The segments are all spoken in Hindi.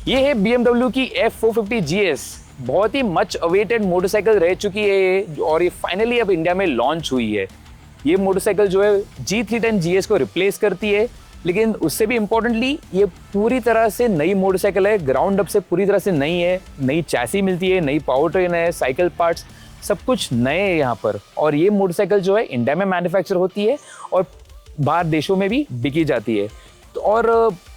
ये है BMW की F450 GS। बहुत ही मच अवेटेड मोटरसाइकिल रह चुकी है ये, और ये फाइनली अब इंडिया में लॉन्च हुई है। ये मोटरसाइकिल जो है G310 GS को रिप्लेस करती है, लेकिन उससे भी इम्पोर्टेंटली ये पूरी तरह से नई मोटरसाइकिल है, ग्राउंड अप से पूरी तरह से नई है। नई चैसी मिलती है, नई पावर ट्रेन है, साइकिल पार्ट्स सब कुछ नए हैं यहाँ पर। और ये मोटरसाइकिल जो है इंडिया में मैन्युफैक्चर होती है और बाहर देशों में भी बिकी जाती है। तो और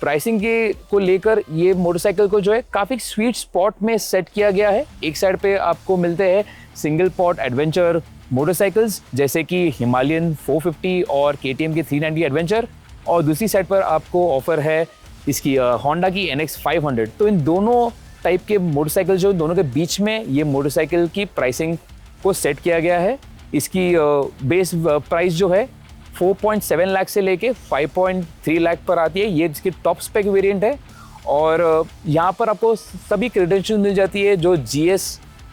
प्राइसिंग के को लेकर ये मोटरसाइकिल को जो है काफ़ी स्वीट स्पॉट में सेट किया गया है। एक साइड पे आपको मिलते हैं सिंगल पॉट एडवेंचर मोटरसाइकिल्स जैसे कि हिमालयन 450 और KTM की 390 एडवेंचर, और दूसरी साइड पर आपको ऑफर है इसकी होंडा की NX 500। तो इन दोनों टाइप के मोटरसाइकिल जो दोनों के बीच में ये मोटरसाइकिल की प्राइसिंग को सेट किया गया है। इसकी बेस प्राइस जो है 4.7 लाख से लेके 5.3 लाख पर आती है। ये इसकी टॉप स्पेक वेरिएंट है, और यहाँ पर आपको सभी क्रेडेंशियल मिल जाती है जो GS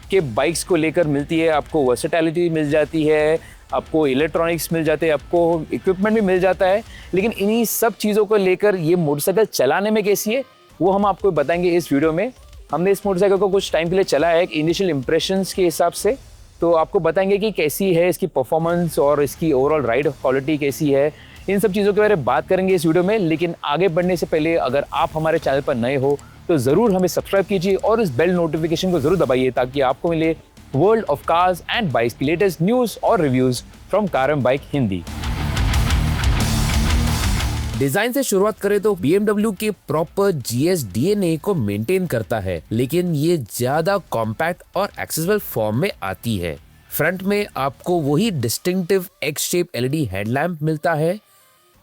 के बाइक्स को लेकर मिलती है। आपको वर्सेटैलिटी मिल जाती है, आपको इलेक्ट्रॉनिक्स मिल जाते हैं, आपको इक्विपमेंट भी मिल जाता है। लेकिन इन्हीं सब चीज़ों को लेकर ये मोटरसाइकिल चलाने में कैसी है वो हम आपको बताएंगे इस वीडियो में। हमने इस मोटरसाइकिल को कुछ टाइम के लिए चलाया है इनिशियल इंप्रेशंस के हिसाब से, तो आपको बताएंगे कि कैसी है इसकी परफॉर्मेंस और इसकी ओवरऑल राइड क्वालिटी कैसी है। इन सब चीज़ों के बारे में बात करेंगे इस वीडियो में। लेकिन आगे बढ़ने से पहले अगर आप हमारे चैनल पर नए हो तो ज़रूर हमें सब्सक्राइब कीजिए और इस बेल नोटिफिकेशन को ज़रूर दबाइए ताकि आपको मिले world of cars and bikes की लेटेस्ट न्यूज़ और reviews from car and bike Hindi. Design से शुरुआत करें तो BMW के प्रॉपर GS DNA को मेंटेन करता है, लेकिन ये ज्यादा कॉम्पैक्ट और एक्सेसिबल फॉर्म में आती है। फ्रंट में आपको वही distinctive x shape LED headlamp मिलता है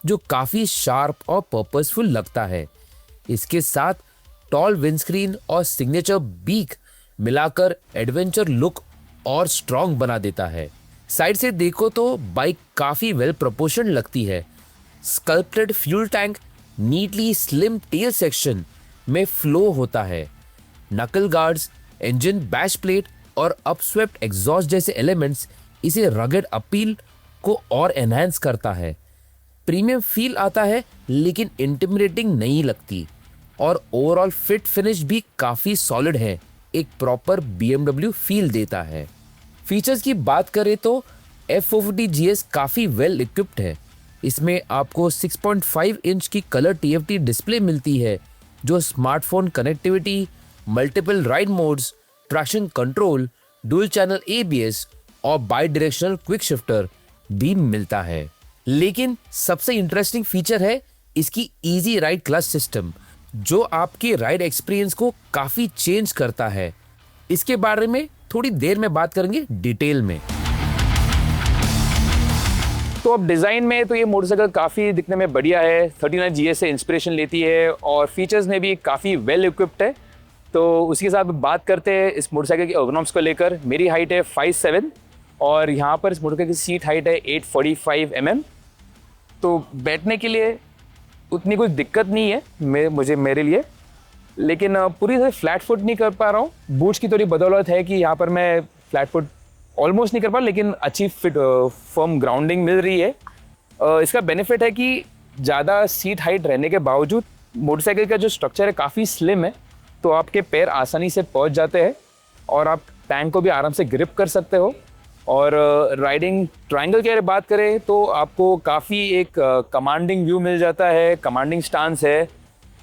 जो काफी शार्प और पर्पसफुल लगता है। इसके साथ टॉल विंडस्क्रीन और सिग्नेचर बीक मिलाकर एडवेंचर लुक और स्ट्रॉन्ग बना देता है। साइड से देखो तो बाइक काफी वेल प्रोपोर्शन लगती है। Sculpted fuel tank neatly slim tail section में फ्लो होता है। नकल गार्ड्स, इंजन बैश प्लेट और अपस्वेप्ट एग्जॉस्ट जैसे एलिमेंट्स इसे रगड अपील को और एनहांस करता है। प्रीमियम फील आता है लेकिन इंटिमिडेटिंग नहीं लगती, और ओवरऑल फिट फिनिश भी काफी सॉलिड है, एक प्रॉपर BMW फील देता है। फीचर्स की बात करें तो F450 GS काफी वेल इक्विप्ड है। इसमें आपको 6.5 इंच की कलर TFT डिस्प्ले मिलती है जो smartphone connectivity, multiple ride modes, traction control, dual channel ABS और बाई डायरेक्शनल क्विक शिफ्टर भी मिलता है। लेकिन सबसे इंटरेस्टिंग फीचर है इसकी इजी राइड क्लच सिस्टम जो आपके राइड एक्सपीरियंस को काफी चेंज करता है। इसके बारे में थोड़ी देर में बात करेंगे डिटेल में। तो अब डिज़ाइन में तो ये मोटरसाइकिल काफ़ी दिखने में बढ़िया है, 39 GS से इंस्पिरेशन लेती है और फीचर्स में भी काफ़ी वेल इक्विप्ड है। तो उसके साथ बात करते हैं इस मोटरसाइकिल की एर्गोनॉमिक्स को लेकर। मेरी हाइट है 5'7" और यहाँ पर इस मोटरसाइकिल की सीट हाइट है 845 mm। तो बैठने के लिए उतनी कुछ दिक्कत नहीं है मेरे लिए, लेकिन पूरी तरह फ्लैट फुट नहीं कर पा रहा हूँ। बूट्स की थोड़ी बदौलत है कि यहाँ पर मैं फ्लैट फुट ऑलमोस्ट नहीं कर पा, लेकिन अच्छी फिट फर्म ग्राउंडिंग मिल रही है। इसका बेनिफिट है कि ज़्यादा सीट हाइट रहने के बावजूद मोटरसाइकिल का जो स्ट्रक्चर है काफ़ी स्लिम है, तो आपके पैर आसानी से पहुंच जाते हैं और आप टैंक को भी आराम से ग्रिप कर सकते हो। और राइडिंग ट्रायंगल की अगर बात करें तो आपको काफ़ी एक कमांडिंग व्यू मिल जाता है, कमांडिंग स्टांस है।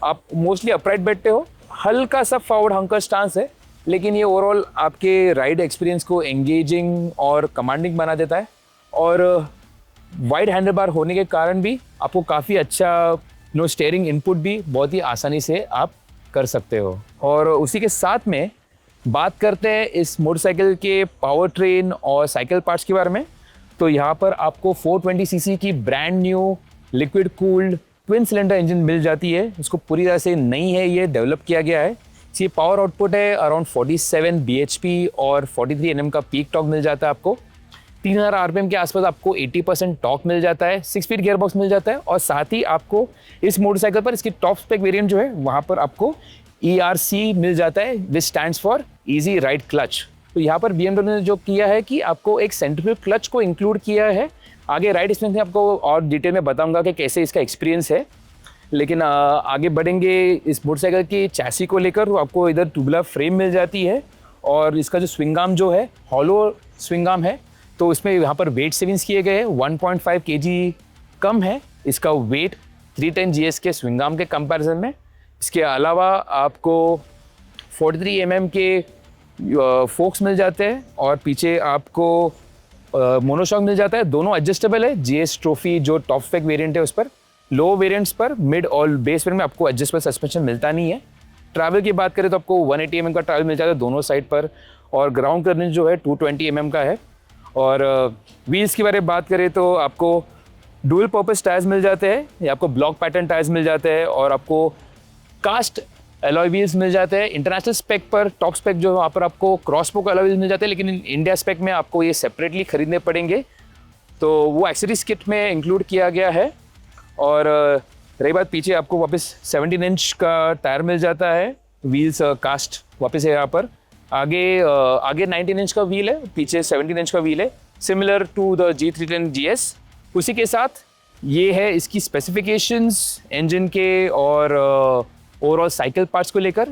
आप मोस्टली अपराइट बैठते हो, हल्का सा फॉरवर्ड हंकर स्टांस है, लेकिन ये ओवरऑल आपके राइड एक्सपीरियंस को एंगेजिंग और कमांडिंग बना देता है। और वाइड हैंडल बार होने के कारण भी आपको काफ़ी अच्छा स्टीयरिंग इनपुट भी बहुत ही आसानी से आप कर सकते हो। और उसी के साथ में बात करते हैं इस मोटरसाइकिल के पावर ट्रेन और साइकिल पार्ट्स के बारे में। तो यहाँ पर आपको 420 cc की brand new liquid cooled twin cylinder engine मिल जाती है। इसको पूरी तरह से नई है, ये डेवलप किया गया है। इसकी पावर आउटपुट है अराउंड 47 bhp और 43 Nm का पीक टॉर्क मिल जाता है आपको। 3000 RPM के आसपास आपको 80% टॉर्क मिल जाता है, 6 स्पीड गियरबॉक्स मिल जाता है, और साथ ही आपको इस मोटरसाइकिल पर इसकी टॉप स्पेक वेरिएंट जो है वहाँ पर आपको ERC मिल जाता है, विच stands for easy ride clutch. तो यहाँ पर BMW ने जो किया है कि आपको एक सेंट्रीफ्यूगल क्लच को इंक्लूड किया है। आगे राइड एक्सपीरियंस में आपको और डिटेल में बताऊंगा कि कैसे इसका एक्सपीरियंस है। लेकिन आगे बढ़ेंगे इस मोटरसाइकिल की चैसी को लेकर, तो आपको इधर ट्यूबुलर फ्रेम मिल जाती है और इसका जो स्विंग आर्म जो है हॉलो स्विंग आर्म है, तो इसमें यहाँ पर वेट सेविंग्स किए गए हैं। 1.5 kg कम है इसका वेट 310 GS के स्विंग आर्म के कंपैरिजन में। इसके अलावा आपको 43 mm के फोक्स मिल जाते हैं और पीछे आपको मोनोशॉक मिल जाता है। दोनों एडजस्टेबल है। GS ट्रॉफी जो टॉप स्पेक वेरिएंट है उस पर, लो वेरिएंट्स पर, मिड और बेस वेरिएंट में आपको एडजस्टेबल सस्पेंशन मिलता नहीं है। ट्रैवल की बात करें तो आपको 180 mm का ट्रैवल मिल जाता है दोनों साइड पर, और ग्राउंड क्लियरेंस जो है 220 mm का है। और व्हील्स के बारे में बात करें तो आपको डुअल पर्पस टायर्स मिल जाते हैं, या आपको ब्लॉक पैटर्न टायर्स मिल जाते हैं, और आपको कास्ट एलॉय व्हील्स मिल जाते हैं। इंटरनेशनल स्पेक पर, टॉप स्पेक जो वहाँ पर आपको क्रॉस स्पोक एलॉय व्हील्स मिल जाते हैं, लेकिन इंडिया स्पेक में आपको ये सेपरेटली खरीदने पड़ेंगे, तो वो एक्सेसरीज किट में इंक्लूड किया गया है। और रही बात पीछे, आपको वापस 17 इंच का टायर मिल जाता है, व्हील्स कास्ट वापस है यहाँ पर। आगे 19 इंच का व्हील है, पीछे 17 इंच का व्हील है, similar to the G310 GS। उसी के साथ ये है इसकी स्पेसिफिकेशंस इंजन के और ओवरऑल साइकिल पार्ट्स को लेकर।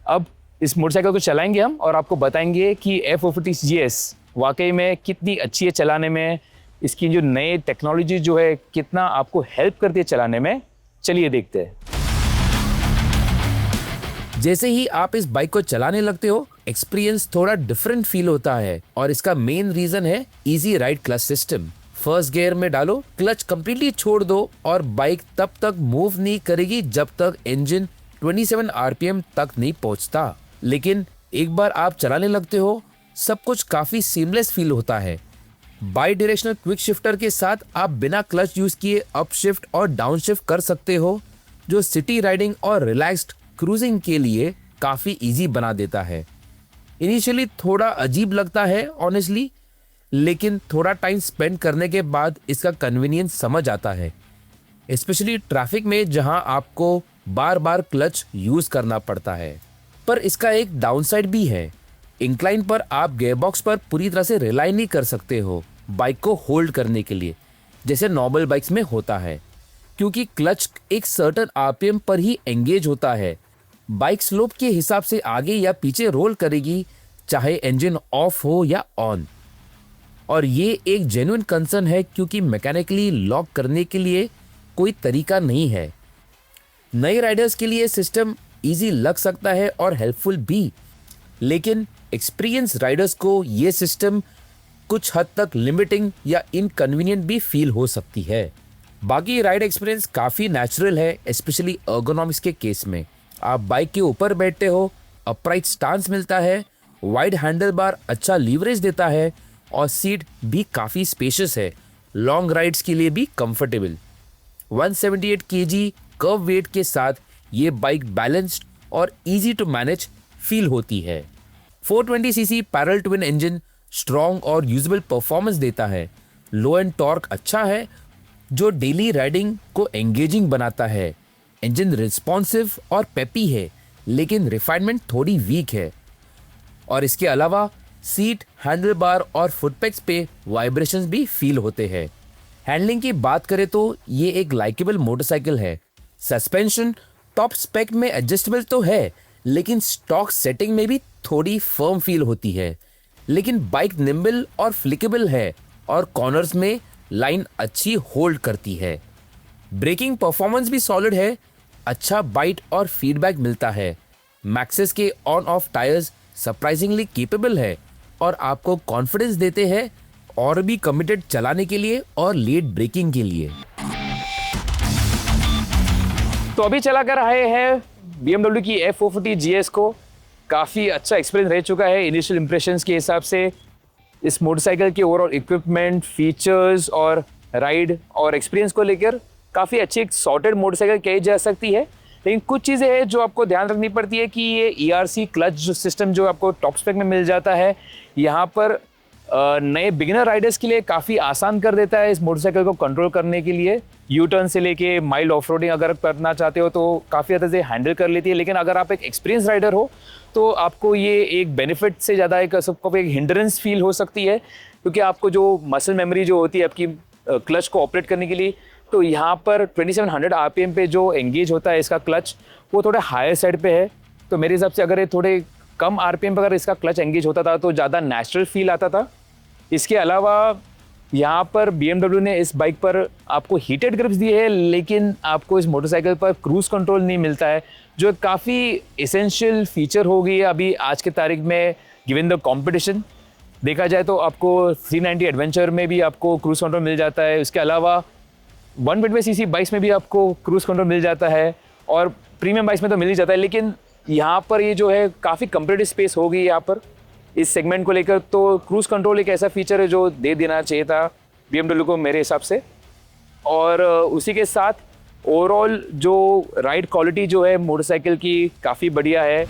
अब इस मोटरसाइकिल को चलाएंगे हम और आपको बताएंगे कि F450 GS वाकई में कितनी अच्छी है चलाने में, इसकी जो नए टेक्नोलॉजी जो है कितना आपको हेल्प करती है चलाने में। चलिए देखते हैं। जैसे ही आप इस बाइक को चलाने लगते हो, एक्सपीरियंस थोड़ा डिफरेंट फील होता है, और इसका मेन रीजन है easy ride clutch system. First gear में डालो, क्लच कंप्लीटली छोड़ दो और बाइक तब तक मूव नहीं करेगी जब तक इंजन 27 RPM तक नहीं पहुंचता। लेकिन एक बार आप चलाने लगते हो, सब कुछ काफी सीमलेस फील होता है। बाई डायरेक्शनल क्विक शिफ्टर के साथ आप बिना क्लच यूज किए अप शिफ्ट और डाउन शिफ्ट कर सकते हो, जो सिटी राइडिंग और रिलैक्स्ड क्रूजिंग के लिए काफी इजी बना देता है। इनिशियली थोड़ा अजीब लगता है ऑनेस्टली, लेकिन थोड़ा टाइम स्पेंड करने के बाद इसका कन्वीनियंस समझ आता है, स्पेशली ट्रैफिक में जहां आपको बार बार क्लच यूज करना पड़ता है। पर इसका एक डाउनसाइड भी है। इंक्लाइन पर आप गियरबॉक्स पर पूरी तरह से रिलाई नहीं कर सकते हो बाइक को होल्ड करने के लिए, जैसे नॉर्मल बाइक्स में होता है, क्योंकि क्लच एक सर्टेन RPM पर ही एंगेज होता है। बाइक स्लोप के हिसाब से आगे या पीछे रोल करेगी, चाहे इंजन ऑफ हो या ऑन। और ये एक जेन्युइन कंसर्न है, क्योंकि मैकेनिकली लॉक करने के लिए कोई तरीका नहीं है। नए राइडर्स के लिए सिस्टम इजी लग सकता है और हेल्पफुल भी, लेकिन एक्सपीरियंस राइडर्स को ये सिस्टम कुछ हद तक लिमिटिंग या इनकन्वीनियंट भी फील हो सकती है। बाकी राइड एक्सपीरियंस काफ़ी नेचुरल है, स्पेशली एर्गोनॉमिक्स के केस में। आप बाइक के ऊपर बैठते हो, अपराइट स्टांस मिलता है, वाइड हैंडल बार अच्छा लीवरेज देता है, और सीट भी काफ़ी स्पेशियस है, लॉन्ग राइड्स के लिए भी कंफर्टेबल। 178 kg कर्व वेट के साथ ये बाइक बैलेंस्ड और इजी टू मैनेज फील होती है। 420cc parallel twin engine strong और यूजेबल परफॉर्मेंस देता है। लो एंड टॉर्क अच्छा है, जो डेली राइडिंग को एंगेजिंग बनाता है। इंजन रिस्पॉन्सिव और पेपी है, लेकिन रिफाइनमेंट थोड़ी वीक है। और इसके अलावा सीट, हैंडल बार और फुटपेक्स पे वाइब्रेशंस भी फील होते हैं। हैंडलिंग की बात करें तो ये एक लाइकेबल मोटरसाइकिल है। सस्पेंशन टॉप स्पेक में एडजस्टेबल तो है, लेकिन स्टॉक सेटिंग में भी थोड़ी फर्म फील होती है। लेकिन बाइक निम्बल और फ्लिकेबल है, और कॉर्नर्स में लाइन अच्छी होल्ड करती है। ब्रेकिंग परफॉर्मेंस भी सॉलिड है, अच्छा बाइट और फीडबैक मिलता है। मैक्सिस के on off tyres surprisingly capable है और आपको कॉन्फिडेंस देते हैं और भी कमिटेड चलाने के लिए और लेट ब्रेकिंग के लिए। तो अभी चला कर आए हैं BMW की F450 GS को। काफ़ी अच्छा एक्सपीरियंस रह चुका है इनिशियल इंप्रेशंस के हिसाब से। इस मोटरसाइकिल के ओवरऑल इक्विपमेंट, फीचर्स और राइड और एक्सपीरियंस को लेकर काफ़ी अच्छी एक सॉर्टेड मोटरसाइकिल कही जा सकती है। लेकिन कुछ चीज़ें हैं जो आपको ध्यान रखनी पड़ती है कि ये ERC क्लच सिस्टम जो आपको टॉप स्पेक में मिल जाता है, यहाँ पर नए बिगिनर राइडर्स के लिए काफ़ी आसान कर देता है इस मोटरसाइकिल को कंट्रोल करने के लिए। यू टर्न से लेके माइल्ड ऑफ रोडिंग अगर करना चाहते हो तो काफ़ी हद से हैंडल कर लेती है। लेकिन अगर आप एक एक्सपीरियंस राइडर हो तो आपको ये एक बेनिफिट से ज़्यादा एक सबको एक हिंड्रेंस फील हो सकती है, क्योंकि आपको जो मसल मेमोरी जो होती है आपकी क्लच को ऑपरेट करने के लिए तो यहाँ पर 2700 आरपीएम पे जो एंगेज होता है इसका क्लच, वो थोड़ा हायर साइड पे है। तो मेरे हिसाब से अगर ये थोड़े कम आरपीएम पर अगर इसका क्लच एंगेज होता था तो ज़्यादा नेचुरल फील आता था। इसके अलावा यहाँ पर BMW ने इस बाइक पर आपको हीटेड ग्रिप्स दिए हैं, लेकिन आपको इस मोटरसाइकिल पर क्रूज़ कंट्रोल नहीं मिलता है, जो काफ़ी एसेंशियल फीचर हो गई है अभी आज के तारीख में गिवन द कॉम्पिटिशन। देखा जाए तो आपको 390 एडवेंचर में भी आपको क्रूज़ कंट्रोल मिल जाता है। इसके अलावा 125cc बाइक्स में भी आपको क्रूज़ कंट्रोल मिल जाता है और प्रीमियम बाइक्स में तो मिल ही जाता है। लेकिन यहाँ पर ये जो है काफ़ी कंपेटिटिव स्पेस हो गई यहाँ पर इस सेगमेंट को लेकर, तो क्रूज़ कंट्रोल एक ऐसा फीचर है जो दे देना चाहिए था BMW को मेरे हिसाब से। और उसी के साथ ओवरऑल जो राइड क्वालिटी जो है मोटरसाइकिल की काफ़ी बढ़िया है।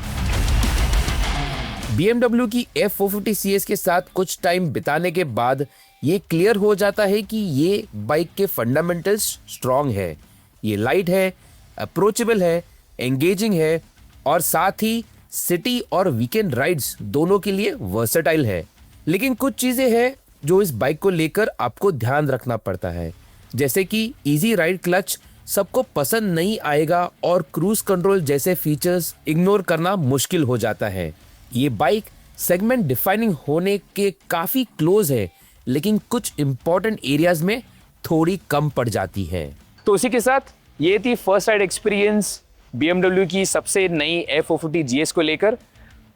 BMW की F450 CS के साथ कुछ टाइम बिताने के बाद ये क्लियर हो जाता है कि ये बाइक के फंडामेंटल्स स्ट्रॉन्ग है। ये लाइट है, अप्रोचेबल है, एंगेजिंग है और साथ ही सिटी और वीकेंड राइड्स दोनों के लिए वर्सेटाइल है। लेकिन कुछ चीज़ें हैं जो इस बाइक को लेकर आपको ध्यान रखना पड़ता है, जैसे कि इजी राइड क्लच सबको पसंद नहीं आएगा और क्रूज कंट्रोल जैसे फीचर्स इग्नोर करना मुश्किल हो जाता है। ये बाइक सेगमेंट डिफाइनिंग होने के काफ़ी क्लोज है, लेकिन कुछ इंपॉर्टेंट एरियाज में थोड़ी कम पड़ जाती है। तो उसी के साथ ये थी फर्स्ट राइड एक्सपीरियंस BMW की सबसे नई F450 GS को लेकर।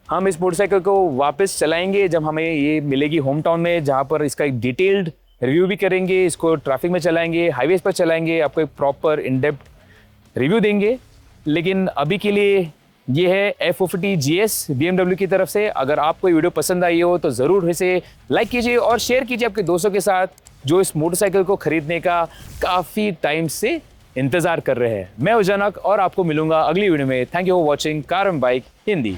हम इस मोटरसाइकिल को वापस चलाएंगे जब हमें ये मिलेगी होम टाउन में, जहाँ पर इसका एक डिटेल्ड रिव्यू भी करेंगे, इसको ट्रैफिक में चलाएंगे, हाईवेज पर चलाएंगे, आपको एक प्रॉपर इन डेप्थ रिव्यू देंगे। लेकिन अभी के लिए ये है F450 GS BMW की तरफ से। अगर आपको ये वीडियो पसंद आई हो तो ज़रूर इसे लाइक कीजिए और शेयर कीजिए आपके दोस्तों के साथ जो इस मोटरसाइकिल को खरीदने का काफ़ी टाइम से इंतज़ार कर रहे हैं। मैं उजानक और आपको मिलूंगा अगली वीडियो में। Thank you for watching car and bike Hindi.